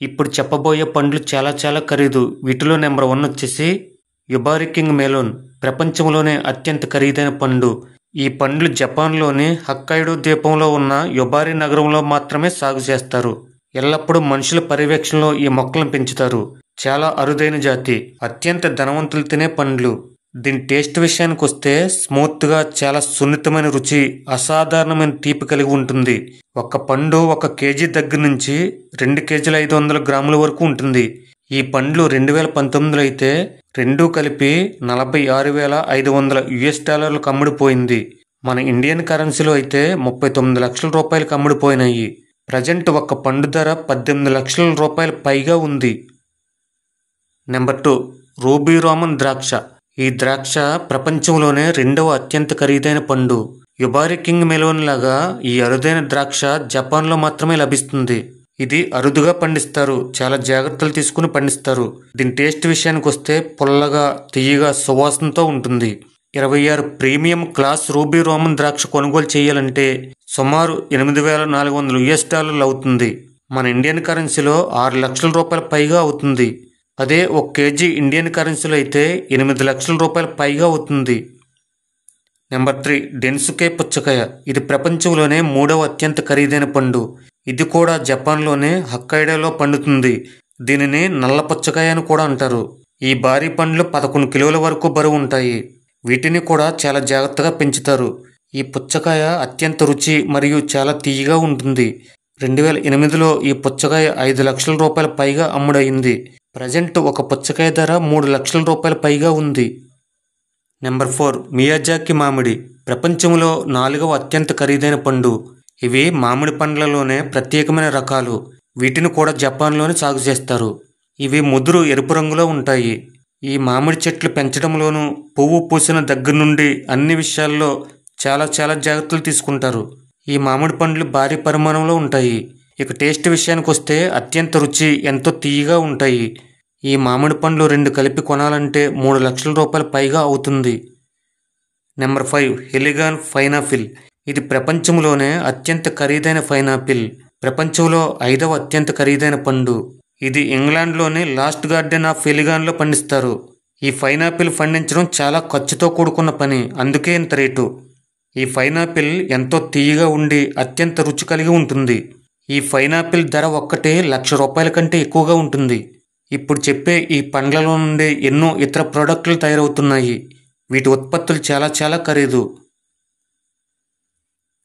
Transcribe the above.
ఇప్పుడు చెప్పబోయే పండ్లు చాలా చాలా ఖరీదు. వీటిలో నెంబర్ 1 వచ్చేసి యుబారి కింగ్ మెలోన్. ప్రపంచంలోనే అత్యంత ఖరీదైన పండు. ఈ పండ్లు జపాన్లోని హొక్కైడో ద్వీపంలో ఉన్న యుబారి నగరంలో మాత్రమే సాగు చేస్తారు. ఎల్లప్పుడూ మనుషుల పర్యవేక్షణలో ఈ మొక్కలను పెంచుతారు. చాలా అరుదైన జాతి. అత్యంత ధనవంతులు తినే పండ్లు. దీని టేస్ట్ విషయానికి వస్తే స్మూత్గా, చాలా సున్నితమైన రుచి, అసాధారణమైన తీపి కలిగి ఉంటుంది. ఒక పండు 1 కేజీ దగ్గర నుంచి 2 కేజీల 500 గ్రాముల వరకు ఉంటుంది. ఈ పండ్లు 2019లో అయితే రెండూ కలిపి $46,500 అమ్ముడుపోయింది. మన ఇండియన్ కరెన్సీలో అయితే 39 లక్షల రూపాయలకు అమ్ముడుపోయినాయి. ప్రజెంట్ ఒక పండు ధర 18 లక్షల రూపాయల పైగా ఉంది. నెంబర్ 2 రూబీ రోమన్ ద్రాక్ష. ఈ ద్రాక్ష ప్రపంచంలోనే 2వ అత్యంత ఖరీదైన పండు. యుబారి కింగ్ మెలోన్ లాగా ఈ అరుదైన ద్రాక్ష జపాన్లో మాత్రమే లభిస్తుంది. ఇది అరుదుగా పండిస్తారు. చాలా జాగ్రత్తలు తీసుకుని పండిస్తారు. దీని టేస్ట్ విషయానికి వస్తే పుల్లగా, తీయగా, సువాసనతో ఉంటుంది. 26 ప్రీమియం క్లాస్ రూబీ రోమన్ ద్రాక్ష కొనుగోలు చేయాలంటే సుమారు $8,400 అవుతుంది. మన ఇండియన్ కరెన్సీలో 6 లక్షల రూపాయల పైగా అవుతుంది. అదే 1 కేజీ ఇండియన్ కరెన్సీలో అయితే 8 లక్షల రూపాయల పైగా అవుతుంది. నెంబర్ 3 డెన్సుకే పుచ్చకాయ. ఇది ప్రపంచంలోనే 3వ అత్యంత ఖరీదైన పండు. ఇది కూడా జపాన్లోనే హొక్కైడోలో పండుతుంది. దీనిని నల్ల పుచ్చకాయ అని కూడా అంటారు. ఈ భారీ పండ్లు 11 కిలోల వరకు బరువు ఉంటాయి. వీటిని కూడా చాలా జాగ్రత్తగా పెంచుతారు. ఈ పుచ్చకాయ అత్యంత రుచి మరియు చాలా తీయగా ఉంటుంది. 2008లో ఈ పుచ్చకాయ 5 లక్షల రూపాయల పైగా అమ్ముడయింది. ప్రజెంట్ ఒక పుచ్చకాయ ధర 3 లక్షల రూపాయల పైగా ఉంది. నెంబర్ 4 మియాజాకి మామిడి. ప్రపంచంలో 4వ అత్యంత ఖరీదైన పండు. ఇవి మామిడి పండ్లలోనే ప్రత్యేకమైన రకాలు. వీటిని కూడా జపాన్లోనే సాగు చేస్తారు. ఇవి ముదురు ఎరుపు రంగులో ఉంటాయి. ఈ మామిడి చెట్లు పెంచడంలోనూ, పువ్వు పూసిన దగ్గర నుండి అన్ని విషయాల్లో చాలా చాలా జాగ్రత్తలు తీసుకుంటారు. ఈ మామిడి పండ్లు భారీ పరిమాణంలో ఉంటాయి. ఇక టేస్ట్ విషయానికి వస్తే అత్యంత రుచి, ఎంతో తీయగా ఉంటాయి. ఈ మామిడి పండ్లు 2 కలిపి కొనాలంటే 3 లక్షల రూపాయల పైగా అవుతుంది. నెంబర్ 5 హెలిగాన్ పైనాపిల్. ఇది ప్రపంచంలోనే అత్యంత ఖరీదైన పైనాపిల్. ప్రపంచంలో 5వ అత్యంత ఖరీదైన పండు. ఇది ఇంగ్లాండ్లోని లాస్ట్ గార్డెన్ ఆఫ్ హెలిగాన్లో పండిస్తారు. ఈ పైనాపిల్ పండించడం చాలా ఖర్చుతో కూడుకున్న పని. అందుకే ఇంత రేటు. ఈ పైనాపిల్ ఎంతో తీయగా ఉండి అత్యంత రుచి కలిగి ఉంటుంది. ఈ పైనాపిల్ ధర ఒక్కటే ₹1,00,000 కంటే ఎక్కువగా ఉంటుంది. ఇప్పుడు చెప్పే ఈ పండ్లలో నుండి ఎన్నో ఇతర ప్రోడక్టులు తయారవుతున్నాయి. వీటి ఉత్పత్తులు చాలా చాలా ఖరీదు.